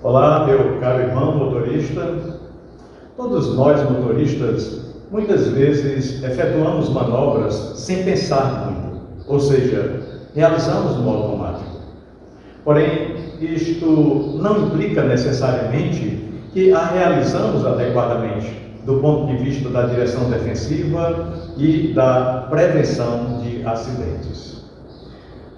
Olá, meu caro irmão motorista. Todos nós motoristas, muitas vezes, efetuamos manobras sem pensar muito, ou seja, realizamos no automático. Porém, isto não implica necessariamente que a realizamos adequadamente, do ponto de vista da direção defensiva e da prevenção de acidentes.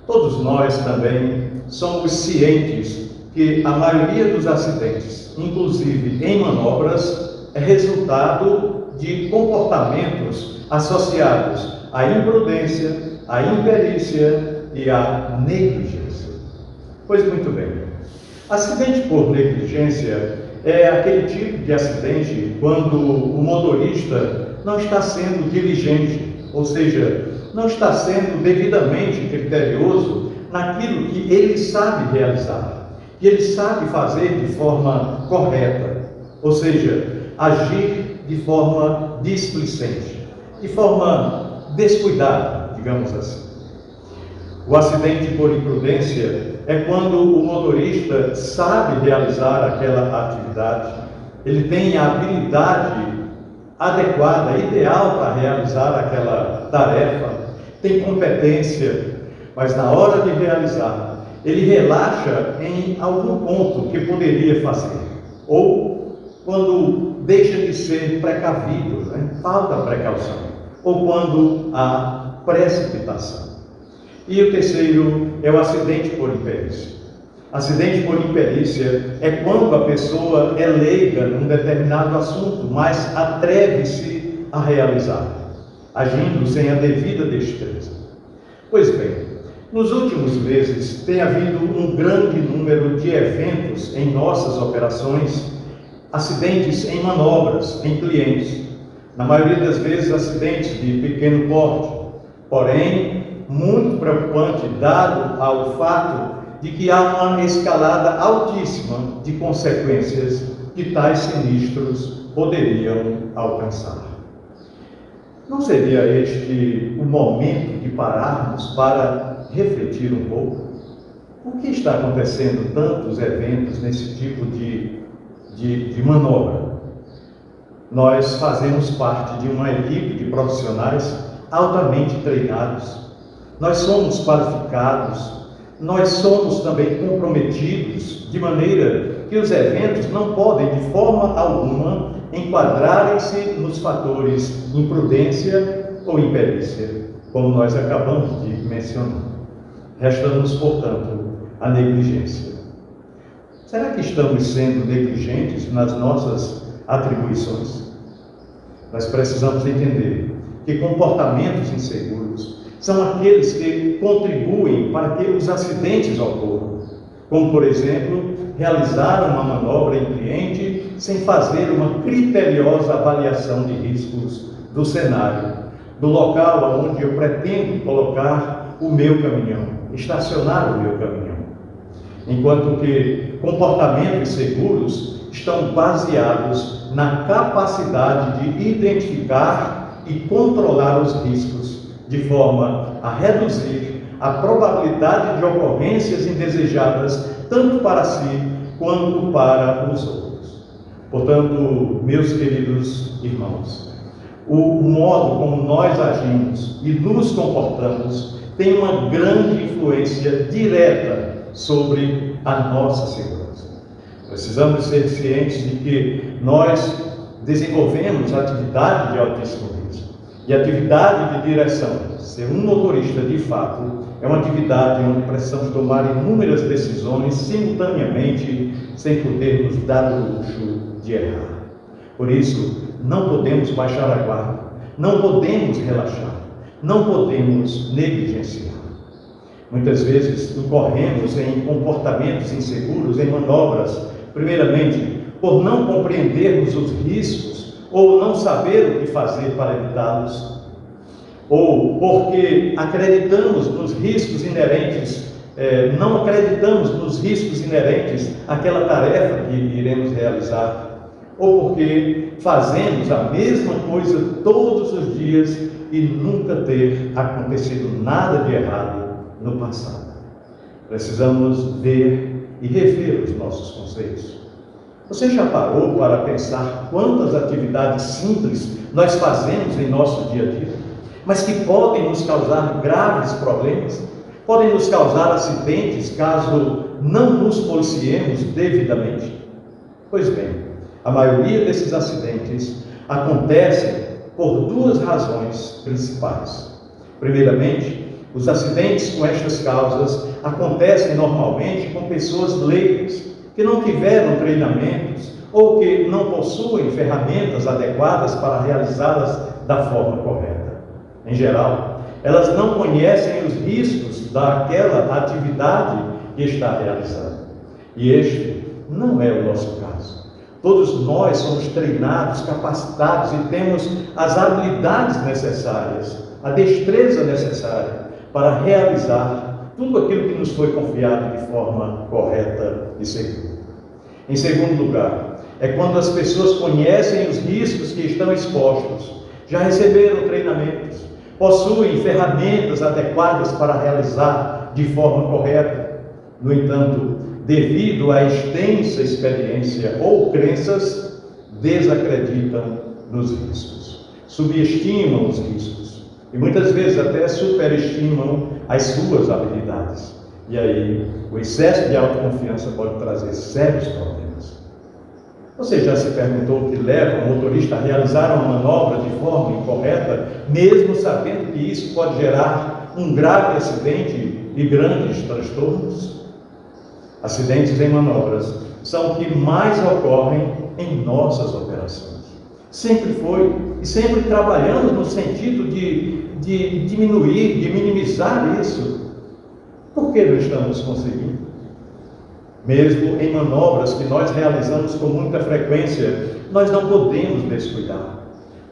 Todos nós também somos cientes que a maioria dos acidentes, inclusive em manobras, é resultado de comportamentos associados à imprudência, à imperícia e à negligência. Pois muito bem, acidente por negligência é aquele tipo de acidente quando o motorista não está sendo diligente, ou seja, não está sendo devidamente criterioso naquilo que ele sabe realizar, que ele sabe fazer de forma correta, ou seja, agir de forma displicente, de forma descuidada, digamos assim. O acidente por imprudência é quando o motorista sabe realizar aquela atividade, ele tem a habilidade adequada, ideal para realizar aquela tarefa, tem competência, mas na hora de realizar, ele relaxa em algum ponto que poderia fazer, ou quando deixa de ser precavido, falta precaução, ou quando há precipitação. E o terceiro é o acidente por imperícia. Acidente por imperícia é quando a pessoa é leiga num determinado assunto, mas atreve-se a realizar, agindo sem a devida destreza. Pois bem, nos últimos meses tem havido um grande número de eventos em nossas operações, acidentes em manobras, em clientes. Na maioria das vezes, acidentes de pequeno porte, porém, muito preocupante, dado ao fato de que há uma escalada altíssima de consequências que tais sinistros poderiam alcançar. Não seria este o momento de pararmos para refletir um pouco? Por que está acontecendo tantos eventos nesse tipo de manobra? Nós fazemos parte de uma equipe de profissionais altamente treinados. Nós somos qualificados, nós somos também comprometidos, de maneira que os eventos não podem, de forma alguma, enquadrarem-se nos fatores imprudência ou imperícia, como nós acabamos de mencionar. Resta-nos, portanto, a negligência. Será que estamos sendo negligentes nas nossas atribuições? Nós precisamos entender que comportamentos inseguros são aqueles que contribuem para que os acidentes ocorram, como, por exemplo, realizar uma manobra em cliente sem fazer uma criteriosa avaliação de riscos do cenário, do local onde eu pretendo colocar o meu caminhão, estacionar o meu caminhão. Enquanto que comportamentos seguros estão baseados na capacidade de identificar e controlar os riscos, de forma a reduzir a probabilidade de ocorrências indesejadas, tanto para si quanto para os outros. Portanto, meus queridos irmãos, o modo como nós agimos e nos comportamos tem uma grande influência direta sobre a nossa segurança. Precisamos ser cientes de que nós desenvolvemos atividade de altíssimo risco. E atividade de direção, ser um motorista de fato, é uma atividade onde precisamos tomar inúmeras decisões simultaneamente, sem podermos dar o luxo de errar. Por isso, não podemos baixar a guarda, não podemos relaxar, não podemos negligenciar. Muitas vezes incorremos em comportamentos inseguros, em manobras, primeiramente, por não compreendermos os riscos ou não saber o que fazer para evitá-los, ou porque acreditamos nos riscos inerentes, não acreditamos nos riscos inerentes àquela tarefa que iremos realizar, ou porque fazemos a mesma coisa todos os dias e nunca ter acontecido nada de errado no passado. Precisamos ver e rever os nossos conceitos. Você já parou para pensar quantas atividades simples nós fazemos em nosso dia a dia, mas que podem nos causar graves problemas? Podem nos causar acidentes caso não nos policiemos devidamente? Pois bem, a maioria desses acidentes acontecem por duas razões principais. Primeiramente, os acidentes com estas causas acontecem normalmente com pessoas leigas, que não tiveram treinamentos ou que não possuem ferramentas adequadas para realizá-las da forma correta. Em geral, elas não conhecem os riscos daquela atividade que está realizando. E este não é o nosso caso. Todos nós somos treinados, capacitados e temos as habilidades necessárias, a destreza necessária para realizar tudo aquilo que nos foi confiado de forma correta e segura. Em segundo lugar, é quando as pessoas conhecem os riscos que estão expostos, já receberam treinamentos, possuem ferramentas adequadas para realizar de forma correta. No entanto, devido à extensa experiência ou crenças, desacreditam nos riscos, subestimam os riscos e muitas vezes até superestimam as suas habilidades. E aí, o excesso de autoconfiança pode trazer sérios problemas. Você já se perguntou o que leva o motorista a realizar uma manobra de forma incorreta, mesmo sabendo que isso pode gerar um grave acidente e grandes transtornos? Acidentes em manobras são o que mais ocorrem em nossas operações. Sempre foi e sempre trabalhamos no sentido de diminuir, de minimizar isso. Por que não estamos conseguindo? Mesmo em manobras que nós realizamos com muita frequência, nós não podemos descuidar.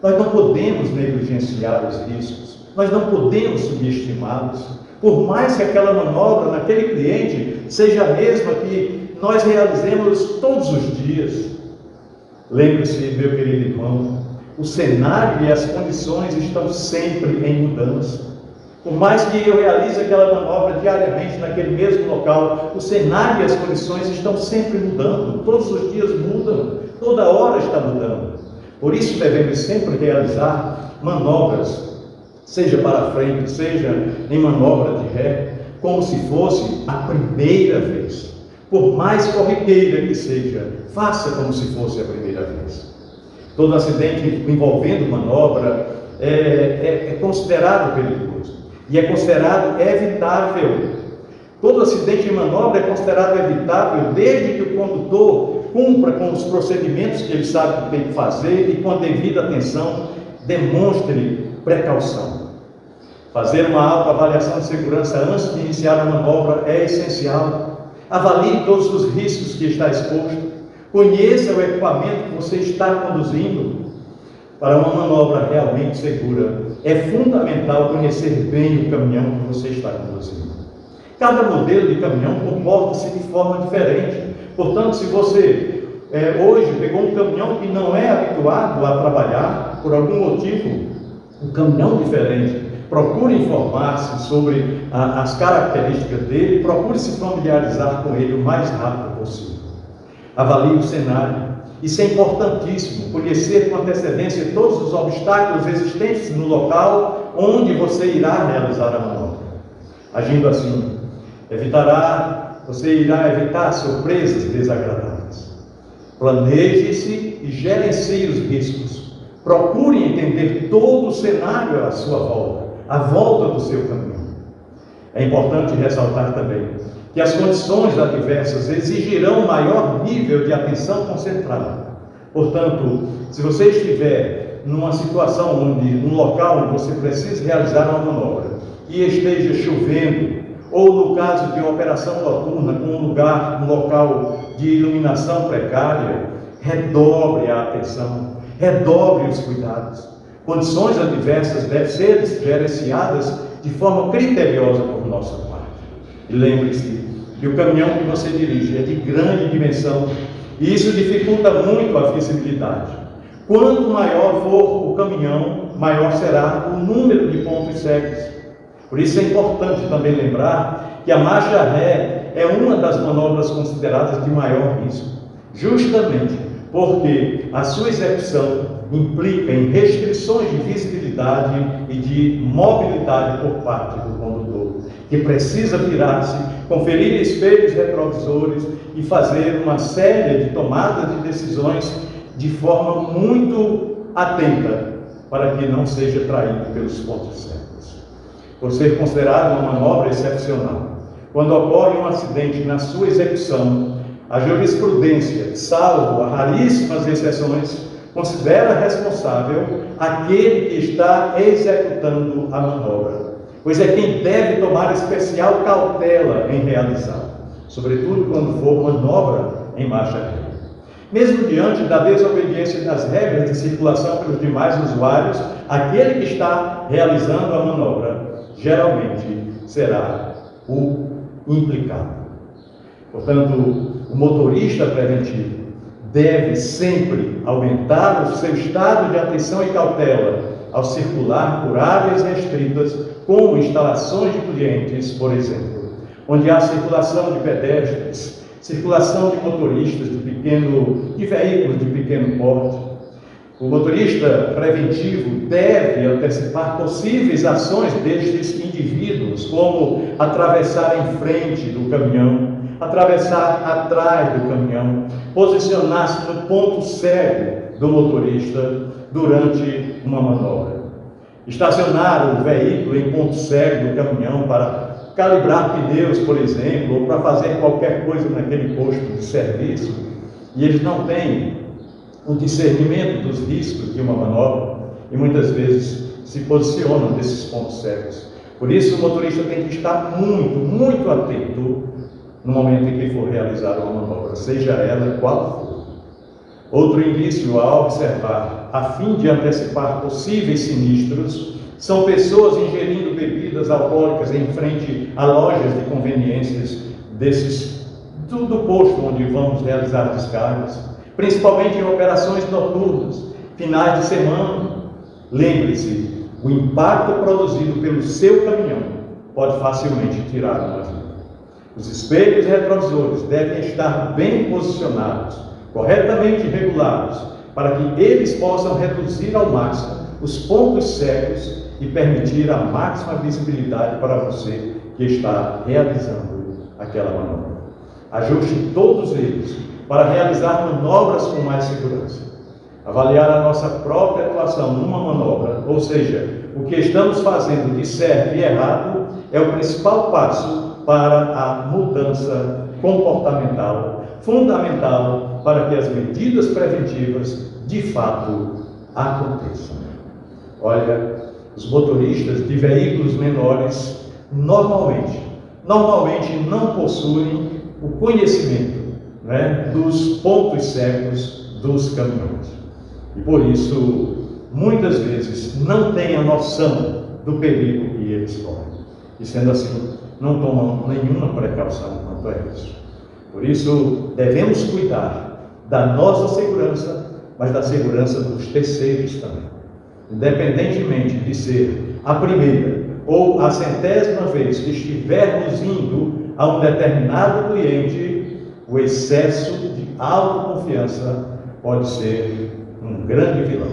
Nós não podemos negligenciar os riscos. Nós não podemos subestimá-los. Por mais que aquela manobra naquele cliente seja a mesma que nós realizemos todos os dias. Lembre-se, meu querido irmão, o cenário e as condições estão sempre em mudança. Por mais que eu realize aquela manobra diariamente naquele mesmo local, o cenário e as condições estão sempre mudando, todos os dias mudam, toda hora está mudando. Por isso devemos sempre realizar manobras, seja para frente, seja em manobra de ré, como se fosse a primeira vez. Por mais corriqueira que seja, faça como se fosse a primeira vez. Todo acidente envolvendo manobra é considerado perigoso. E é considerado evitável. Todo acidente de manobra é considerado evitável desde que o condutor cumpra com os procedimentos que ele sabe que tem que fazer e com a devida atenção demonstre precaução. Fazer uma autoavaliação de segurança antes de iniciar a manobra é essencial. Avalie todos os riscos que está exposto. Conheça o equipamento que você está conduzindo. Para uma manobra realmente segura, é fundamental conhecer bem o caminhão que você está conduzindo. Cada modelo de caminhão comporta-se de forma diferente. Portanto, se você hoje pegou um caminhão que não é habituado a trabalhar, por algum motivo, um caminhão diferente, procure informar-se sobre as características dele, procure se familiarizar com ele o mais rápido possível. Avalie o cenário. Isso é importantíssimo, conhecer com antecedência todos os obstáculos existentes no local onde você irá realizar a manobra. Agindo assim, você irá evitar surpresas desagradáveis. Planeje-se e gerencie os riscos. Procure entender todo o cenário à sua volta, à volta do seu caminho. É importante ressaltar também que as condições adversas exigirão maior nível de atenção concentrada. Portanto, se você estiver numa situação num local onde você precisa realizar uma manobra e esteja chovendo, ou no caso de uma operação noturna com um local de iluminação precária, redobre a atenção, redobre os cuidados. Condições adversas devem ser gerenciadas de forma criteriosa por nossa parte. E lembre-se que o caminhão que você dirige é de grande dimensão e isso dificulta muito a visibilidade. Quanto maior for o caminhão, maior será o número de pontos cegos. Por isso é importante também lembrar que a marcha ré é uma das manobras consideradas de maior risco. justamente porque a sua execução implica em restrições de visibilidade e de mobilidade por parte do condutor, que precisa virar-se, conferir espelhos retrovisores e fazer uma série de tomadas de decisões de forma muito atenta para que não seja traído pelos pontos cegos. Por ser considerado uma manobra excepcional, quando ocorre um acidente na sua execução, a jurisprudência, salvo a raríssimas exceções, considera responsável aquele que está executando a manobra, pois é quem deve tomar especial cautela em realizá-la, sobretudo quando for manobra em marcha ré. Mesmo diante da desobediência das regras de circulação pelos demais usuários, aquele que está realizando a manobra geralmente será o implicado. Portanto, o motorista preventivo deve sempre aumentar o seu estado de atenção e cautela ao circular por áreas restritas, como instalações de clientes, por exemplo, onde há circulação de pedestres, circulação de motoristas de veículos de pequeno porte. O motorista preventivo deve antecipar possíveis ações destes indivíduos, como atravessar em frente do caminhão, atravessar atrás do caminhão, posicionar-se no ponto cego do motorista durante uma manobra, estacionar o veículo em ponto cego do caminhão para calibrar pneus, por exemplo, ou para fazer qualquer coisa naquele posto de serviço, e eles não têm o discernimento dos riscos de uma manobra e muitas vezes se posicionam nesses pontos cegos. Por isso, o motorista tem que estar muito atento no momento em que for realizar uma manobra, seja ela qual for. Outro indício a observar, a fim de antecipar possíveis sinistros, são pessoas ingerindo bebidas alcoólicas em frente a lojas de conveniências do posto onde vamos realizar descargas, principalmente em operações noturnas, finais de semana. Lembre-se, o impacto produzido pelo seu caminhão pode facilmente tirar uma vida. Os espelhos retrovisores devem estar bem posicionados, corretamente regulados, para que eles possam reduzir ao máximo os pontos cegos e permitir a máxima visibilidade para você que está realizando aquela manobra. Ajuste todos eles para realizar manobras com mais segurança. Avaliar a nossa própria atuação numa manobra, ou seja, o que estamos fazendo de certo e errado, é o principal passo para a mudança comportamental, fundamental para que as medidas preventivas de fato aconteçam. Olha, os motoristas de veículos menores normalmente não possuem o conhecimento, dos pontos cegos dos caminhões. E por isso, muitas vezes, não têm a noção do perigo que eles correm. E sendo assim, não tomam nenhuma precaução quanto a isso. Por isso, devemos cuidar da nossa segurança, mas da segurança dos terceiros também. Independentemente de ser a primeira ou a 100ª vez que estivermos indo a um determinado cliente, o excesso de autoconfiança pode ser um grande vilão.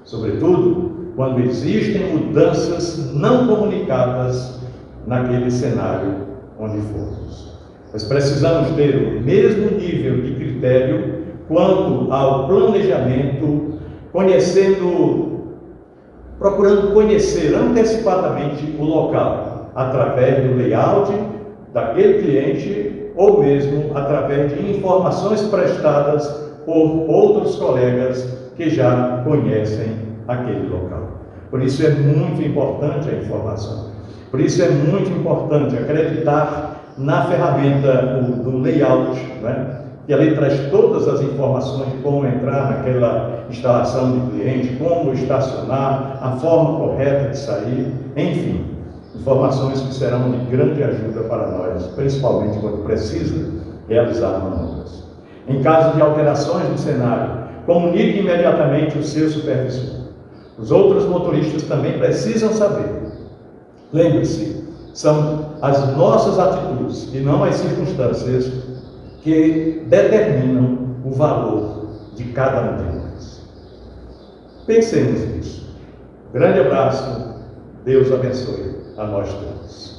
Sobretudo, quando existem mudanças não comunicadas naquele cenário onde formos. Nós precisamos ter o mesmo nível de critério quanto ao planejamento, procurando conhecer antecipadamente o local, através do layout daquele cliente ou mesmo através de informações prestadas por outros colegas que já conhecem aquele local. Por isso é muito importante a informação. Por isso é muito importante acreditar na ferramenta do layout, que ali traz todas as informações de como entrar naquela instalação de cliente, como estacionar, a forma correta de sair, enfim, informações que serão de grande ajuda para nós, principalmente quando precisa realizar manobras. Em caso de alterações no cenário, comunique imediatamente o seu supervisor. Os outros motoristas também precisam saber. Lembre-se, são as nossas atitudes e não as circunstâncias que determinam o valor de cada um de nós. Pensemos nisso. Grande abraço, Deus abençoe a nós todos.